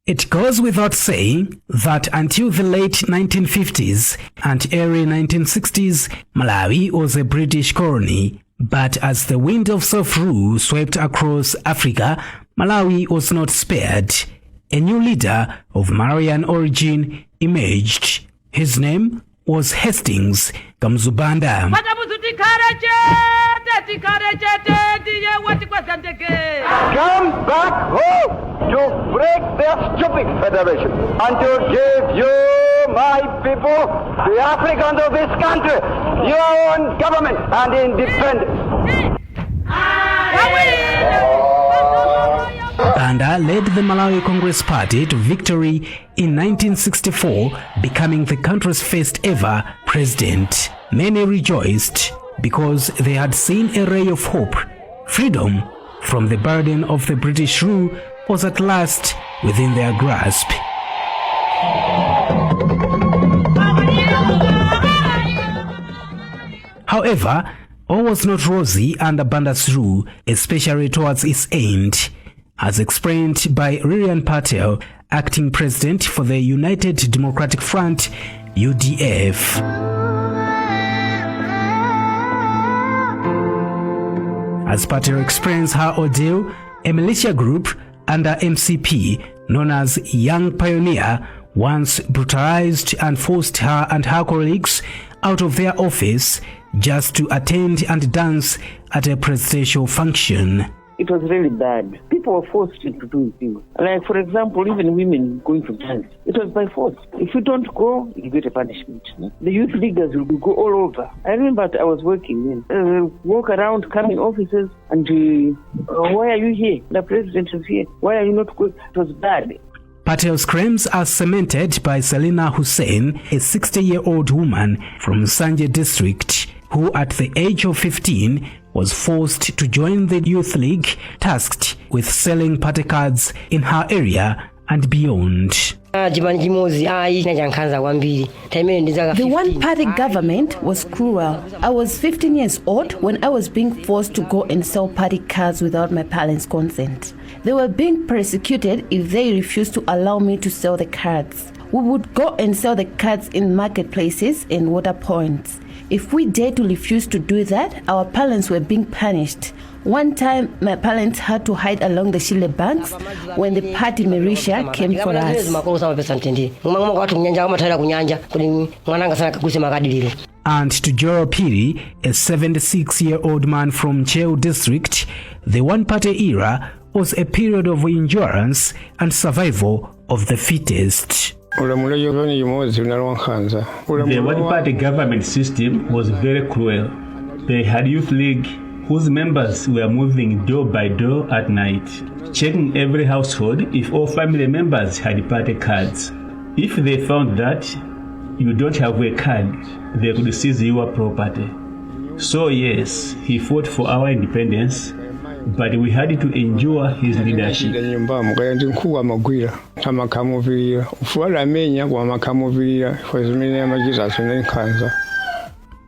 It goes without saying that until the late 1950s and early 1960s, Malawi was a British colony. But as the wind of self-rule swept across Africa, Malawi was not spared. A new leader of Malawian origin emerged. His name was Hastings Kamzubanda. Come back home to break their stupid federation and to give you, my people, the Africans of this country, your own government and independence. Banda led the Malawi Congress Party to victory in 1964, becoming the country's first ever president. Many rejoiced because they had seen a ray of hope. Freedom from the burden of the British rule was at last within their grasp. However, all was not rosy under Banda's rule, especially towards its end, as explained by Ririan Patel, acting president for the United Democratic Front, UDF. As Patel explains her ordeal, a militia group under MCP known as Young Pioneer once brutalized and forced her and her colleagues out of their office just to attend and dance at a presidential function. It was really bad. People were forced to do things. Like, for example, even women going to dance. It was by force. If you don't go, you get a punishment. The youth leaders will go all over. I remember I was working, walk around, coming offices, and why are you here? The president is here. Why are you not going? It was bad. Patel's claims are cemented by Selina Hussein, a 60-year-old woman from Sanje district, who at the age of 15 was forced to join the youth league tasked with selling party cards in her area and beyond. The one-party government was cruel. I was 15 years old when I was being forced to go and sell party cards without my parents' consent. They were being persecuted if they refused to allow me to sell the cards. We would go and sell the cards in marketplaces and water points. If we dared to refuse to do that, our parents were being punished. One time, my parents had to hide along the Shile banks when the party militia came for us. And to Joro Piri, a 76-year-old man from Cheo district, the one-party era was a period of endurance and survival of the fittest. The one-party government system was very cruel. They had youth league whose members were moving door by door at night, checking every household if all family members had party cards. If they found that you don't have a card, they could seize your property. So yes, he fought for our independence, but we had to endure his leadership.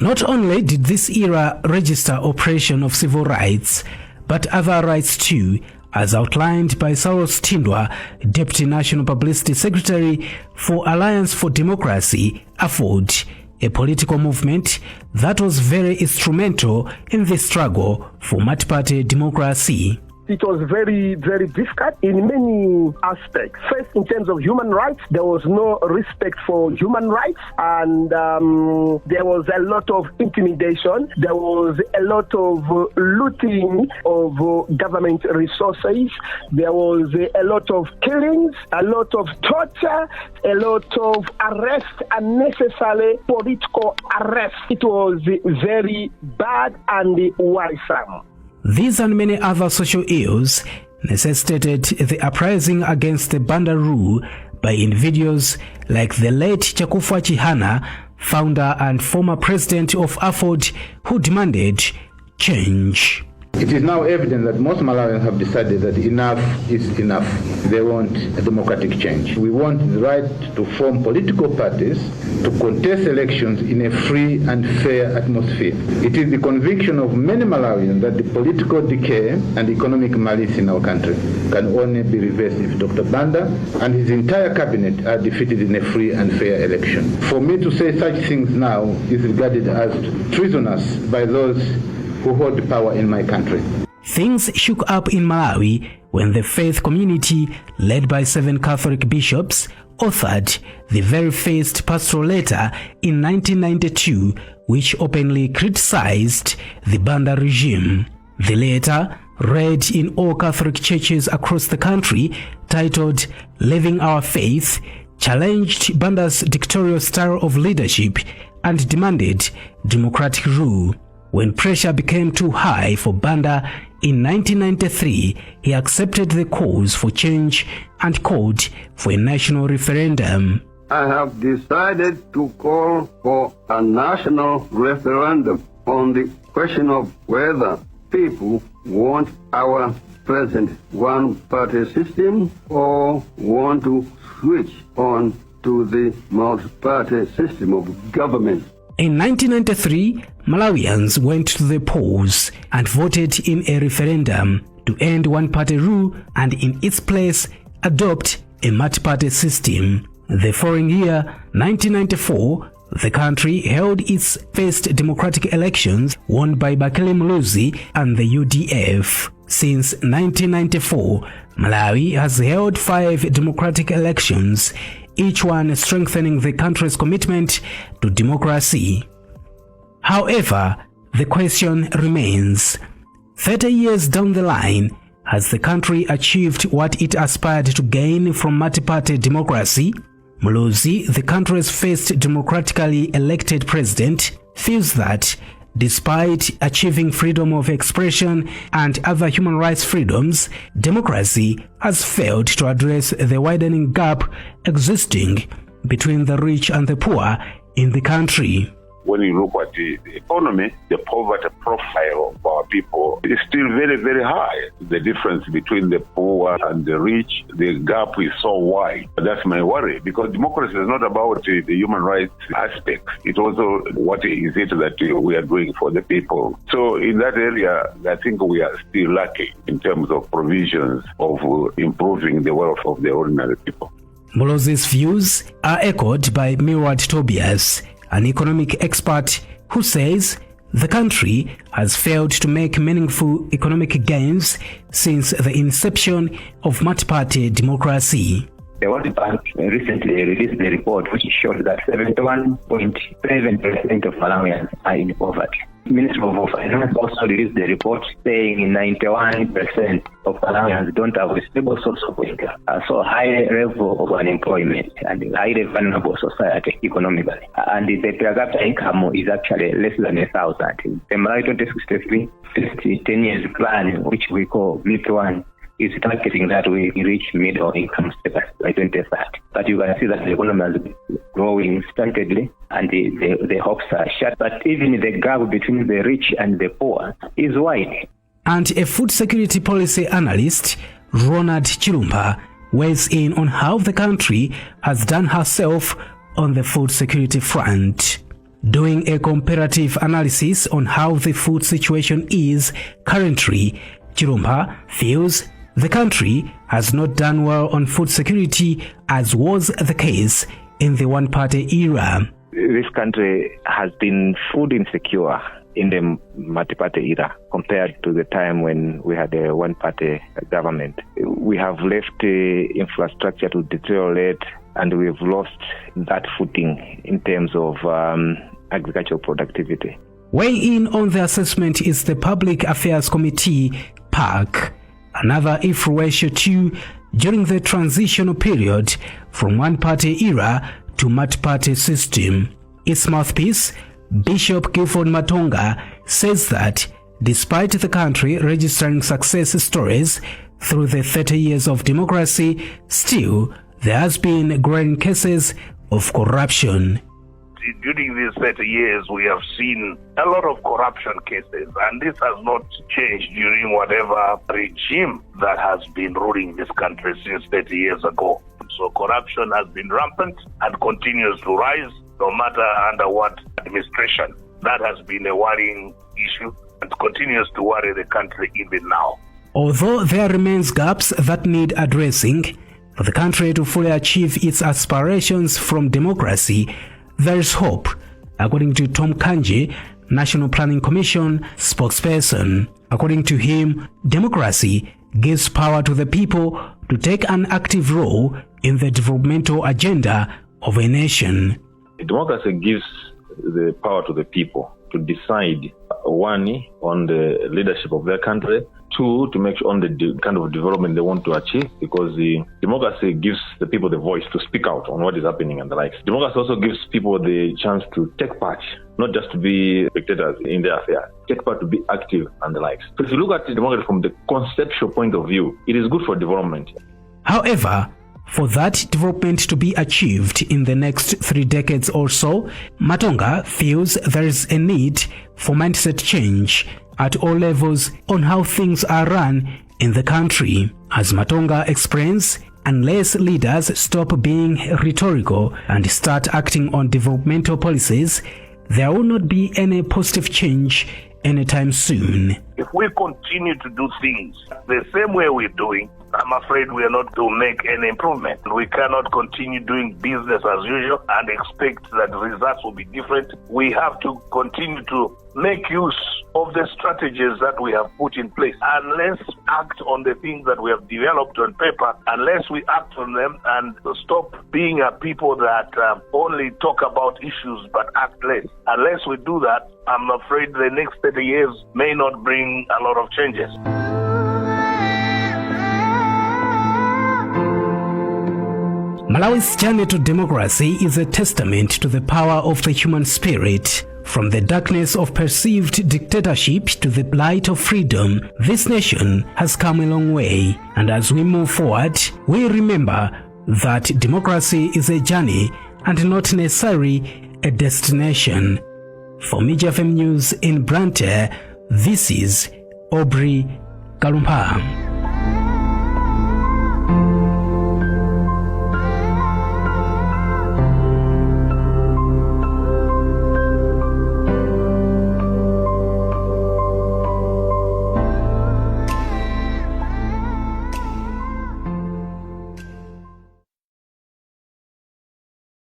Not only did this era register oppression of civil rights, but other rights too, as outlined by Saulos Tindwa, Deputy National Publicity Secretary for Alliance for Democracy, AFOD, a political movement that was very instrumental in the struggle for multi-party democracy. It was very, very difficult in many aspects. First, in terms of human rights, there was no respect for human rights, and there was a lot of intimidation. There was a lot of looting of government resources. There was a lot of killings, a lot of torture, a lot of arrests, unnecessary political arrests. It was very bad and worrisome. These and many other social ills necessitated the uprising against the Banda rule by individuals like the late Chakufa Chihana, founder and former president of AFOD, who demanded change. It is now evident that most Malawians have decided that enough is enough. They want a democratic change. We want the right to form political parties to contest elections in a free and fair atmosphere. It is the conviction of many Malawians that the political decay and economic malaise in our country can only be reversed if Dr. Banda and his entire cabinet are defeated in a free and fair election. For me to say such things now is regarded as treasonous by those who hold power in my country. Things shook up in Malawi when the faith community, led by 7 Catholic bishops, authored the very first pastoral letter in 1992, which openly criticized the Banda regime. The letter, read in all Catholic churches across the country, titled "Living Our Faith," challenged Banda's dictatorial style of leadership and demanded democratic rule. When pressure became too high for Banda in 1993, he accepted the calls for change and called for a national referendum. I have decided to call for a national referendum on the question of whether people want our present one-party system or want to switch on to the multi-party system of government. In 1993, Malawians went to the polls and voted in a referendum to end one-party rule and in its place adopt a multi-party system. The following year, 1994, the country held its first democratic elections, won by Bakele Muluzi and the UDF. Since 1994, Malawi has held 5 democratic elections, each one strengthening the country's commitment to democracy. However, the question remains, 30 years down the line, has the country achieved what it aspired to gain from multi-party democracy? Muluzi, the country's first democratically elected president, feels that despite achieving freedom of expression and other human rights freedoms, democracy has failed to address the widening gap existing between the rich and the poor in the country. When you look at the economy, the poverty profile of our people is still very, very high. The difference between the poor and the rich, the gap is so wide. That's my worry, because democracy is not about the human rights aspects. It's also what is it that we are doing for the people. So in that area, I think we are still lacking in terms of provisions of improving the wealth of the ordinary people. Muluzi's views are echoed by Mirwad Tobias, an economic expert who says the country has failed to make meaningful economic gains since the inception of multi-party democracy. The World Bank recently released a report which showed that 71.7% of Malawians are in poverty. The Ministry of Finance also released a report saying 91% of Malawians don't have a stable source of income. So high level of unemployment and highly vulnerable society economically. And the per capita income is actually less than 1,000. The Malawi 2063 10 years plan, which we call BLIP1, is targeting that we reach middle income status by 2030. But you can see that the economy is growing stantedly and the hopes are shut. But even the gap between the rich and the poor is wide. And a food security policy analyst, Ronald Chilumba, weighs in on how the country has done herself on the food security front. Doing a comparative analysis on how the food situation is currently, Chilumba feels the country has not done well on food security as was the case in the one-party era. This country has been food insecure in the multi-party era compared to the time when we had a one-party government. We have left infrastructure to deteriorate and we've lost that footing in terms of agricultural productivity. Weighing in on the assessment is the Public Affairs Committee, PAC, another influential tool during the transitional period from one-party era to multi-party system. Its mouthpiece, Bishop Gifford Matonga, says that despite the country registering success stories through the 30 years of democracy, still there has been growing cases of corruption. during these 30 years, we have seen a lot of corruption cases, and this has not changed during whatever regime that has been ruling this country since 30 years ago. So corruption has been rampant and continues to rise, no matter under what administration. That has been a worrying issue and continues to worry the country even now. Although there remains gaps that need addressing, for the country to fully achieve its aspirations from democracy, there is hope, according to Tom Kanji, National Planning Commission spokesperson. According to him, democracy gives power to the people to take an active role in the developmental agenda of a nation. Democracy gives the power to the people to decide, one, on the leadership of their country, two, to make sure on the kind of development they want to achieve, because the democracy gives the people the voice to speak out on what is happening and the likes. Democracy also gives people the chance to take part, not just to be spectators in their affairs, take part to be active and the likes. So if you look at democracy from the conceptual point of view, it is good for development. However, for that development to be achieved in the next 3 decades or so, Matonga feels there is a need for mindset change at all levels on how things are run in the country. As Matonga explains, unless leaders stop being rhetorical and start acting on developmental policies, there will not be any positive change anytime soon. If we continue to do things the same way we're doing, I'm afraid we are not to make any improvement. We cannot continue doing business as usual and expect that the results will be different. We have to continue to make use of the strategies that we have put in place. Unless we act on the things that we have developed on paper, unless we act on them and stop being a people that only talk about issues but act less, unless we do that, I'm afraid the next 30 years may not bring a lot of changes. Malawi's journey to democracy is a testament to the power of the human spirit. From the darkness of perceived dictatorship to the light of freedom, this nation has come a long way. And as we move forward, we remember that democracy is a journey and not necessarily a destination. For Media FM News in Brante, this is Aubrey Kalumpa.